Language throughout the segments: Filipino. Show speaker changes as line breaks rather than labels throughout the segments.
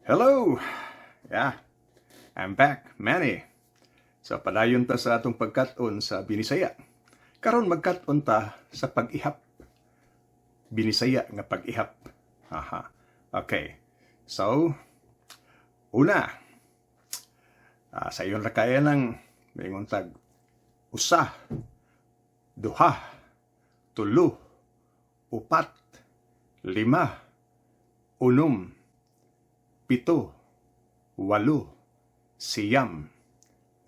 Hello! Yeah, I'm back, Manny. So, padayon ta sa atong pagkat-on sa Binisaya. Karon magkat-on ta sa pag-ihap. Binisaya nga pag-ihap. Aha. Okay. So, una, sa iyon ra kaya ng mingon tag usa, duha, tulo, upat, lima, unom, pito, walo, siyam,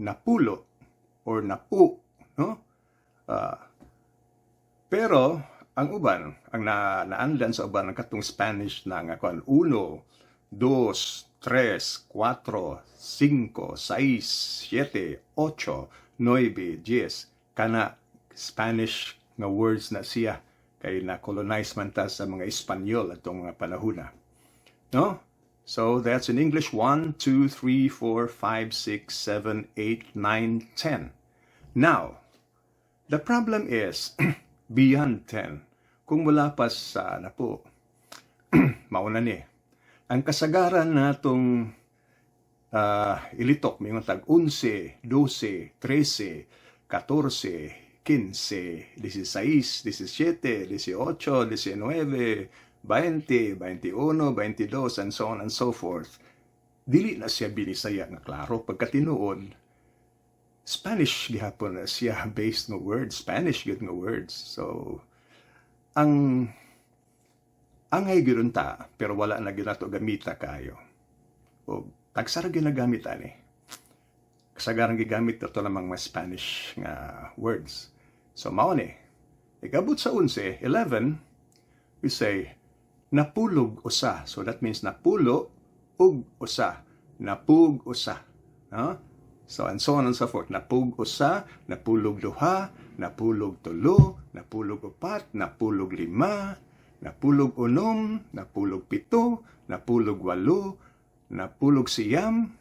napulo, or napu, no? Pero, ang uban, ang naandan sa uban, ang katong Spanish na nga kuan, 1, 2, 3, 4, 5, 6, 7, 8, 9, 10, kana Spanish nga words na siya, kay na-colonize man ta sa mga Espanyol atong mga panahuna. No? So that's in English 1, 2, 3, 4, 5, 6, 7, 8, 9, 10. Now, the problem is beyond 10. Kung wala pa sa napo, mauna ni. Ang kasagaran natong ilitok, may tag 11, 12, 13, 14, 15, 16, 17, 18, 19, 20, 21, 22, and so on and so forth. Dili na siya Binisaya nga klaro. Pagkatinuon, Spanish gihapon na siya based nga words. Spanish gid nga words. So, ang angay gid ta, pero wala na gid nato gamita kayo. O tagsara ginagamit ani. Kasagaran gigamit ito namang mga Spanish nga words. So, mao ni. Ikabot sa 11, 11, we say, napulog usa. So that means napulo ug usa. Napug usa. No? So and so on and so forth. Napug usa, napulog duha, napulog tulo, napulog upat, napulog lima, napulog unom, napulog pito, napulog walo, napulog siyam.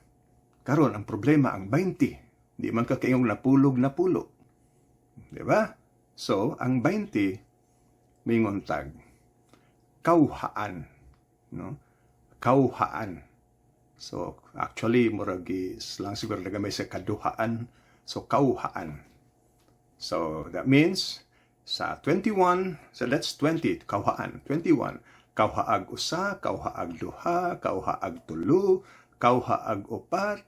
Karon ang problema ang 20. Di man ka kayong napulog napulo. Di ba? So ang 20 mingon tag kauhaan, no? Kauhaan. So actually murag lang siguro nagamay sa kaduhaan. So kauhaan. So that means sa 21, so that's 20, kauhaan. 21, kauhaag usa, kauhaag duha, kauhaag tulo, kauhaag upat,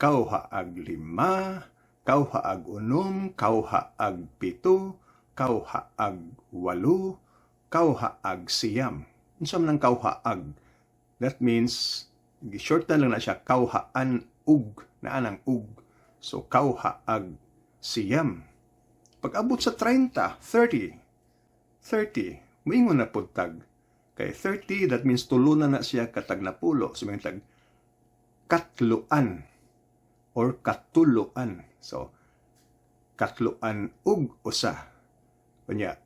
kauhaag lima, kauhaag unom, kauhaag pito, kauhaag walo, kauhaag siyam. Unsa man ang kauhaag? That means gi-shorten lang na siya kauhaan ug, naanang ug. So kauhaag siyam. Pag-abot sa 30, 30, moingon na pud tag. Kay 30, that means tulo na siya katag napulo. So may tag katluan or katuluan. So katluan ug usa. Kanya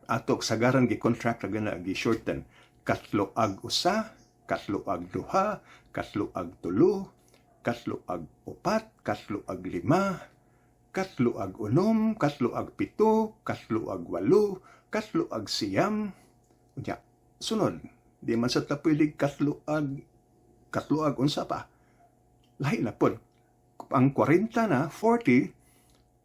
atok sagaran gi-contract na gi-shorten. Katluag usa, katluag duha, katluag tulo, katluag upat, katluag lima, katluag unom, katluag pito, katluag walo, katluag siyam. Kanya sunod, di man sa tapili katluag unsa pa. Lahi na pod. Ang 40 na, 40,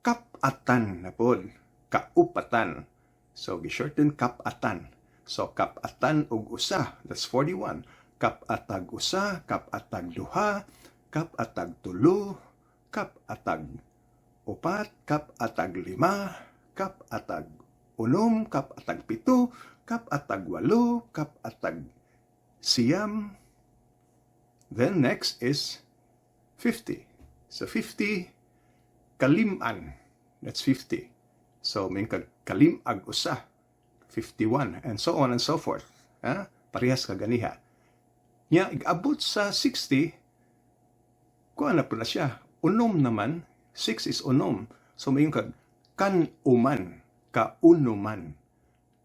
kapatan na pod. Kaupatan. So, gi-shorten kapatan. So, kapatan ug usa, that's 41. Kapatag usa, kapatag duha, kapatag tulo, kapatag upat, kapatag lima, kapatag unom, kapatag pito, kapatag walo, kapatag siyam. Then next is 50. So, 50, kaliman. That's 50. So, may kalimag usa, 51, and so on and so forth. Parehas kaganiha. Nya, igabot sa 60, kuha na po na siya. Unom naman, 6 is unom. So, may kan-uman, kaunuman,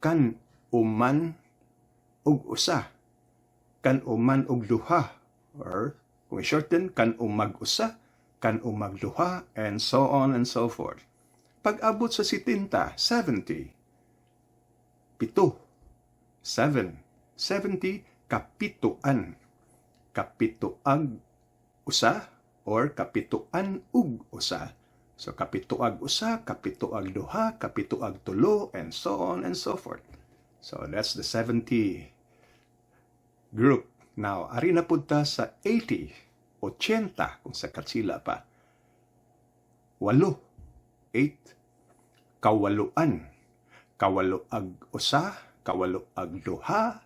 kan-uman ug usa, kan-uman ug duha, or kung i-shorten, kan-umag usa, kan-umag duha, and so on and so forth. Pag-abot sa 70, 70, pito, 7, 70, kapituan. kapituag usa or kapituan ug usa. So kapituag usa, kapituag duha, kapituag tulo, and so on and so forth. So that's the 70 group. Now, ari na pud ta sa 80, 80 kung sa katsila pa. 8, kawaluan. Kawaluag usa, kawaluag duha,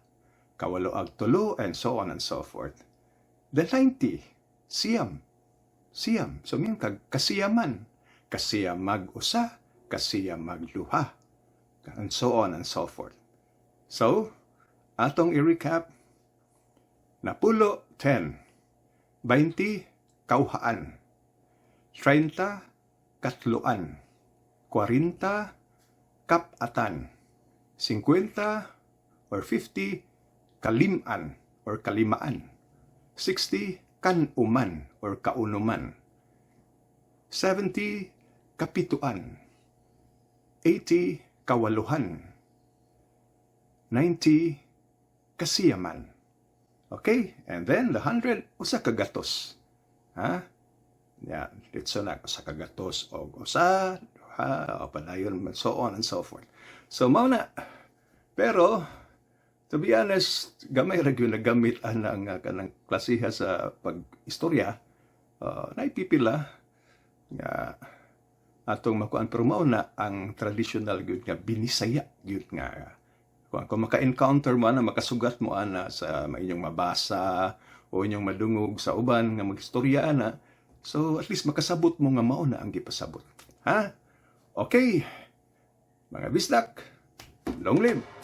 kawaluag tulo, and so on and so forth. The 90, siyam. Siyam. So, may kasiyaman. Kasiyamag usa, kasiyamag duha, and so on and so forth. So, atong i-recap, napulo, 10. 20, kauhaan. 30, katluan. 40, kapatan. 50 or 50, kaliman or kalimaan. 60, kanuman or kaunuman. 70, kapituan. 80, kawaluhan. 90, kasiyaman. Okay? And then, the 100, usa kagatos. Ha? Yeah, dito na, usa kagatos o usa, o padayon, so on and so forth. So, mao na. Pero, to be honest, gamay ra gyud nagamit ang kanang klasiha sa pag-istorya. Naipipila nga atong makuan pero mao na ang traditional gyud nga binisaya gyud nga kung maka-encounter mo ana, makasugat mo ana sa inyong mabasa o inyong madungog sa uban nga magistorya ana, so at least makasabot mo nga mao na ang gipasabot. Ha? Okay. Mga bisdak, long live!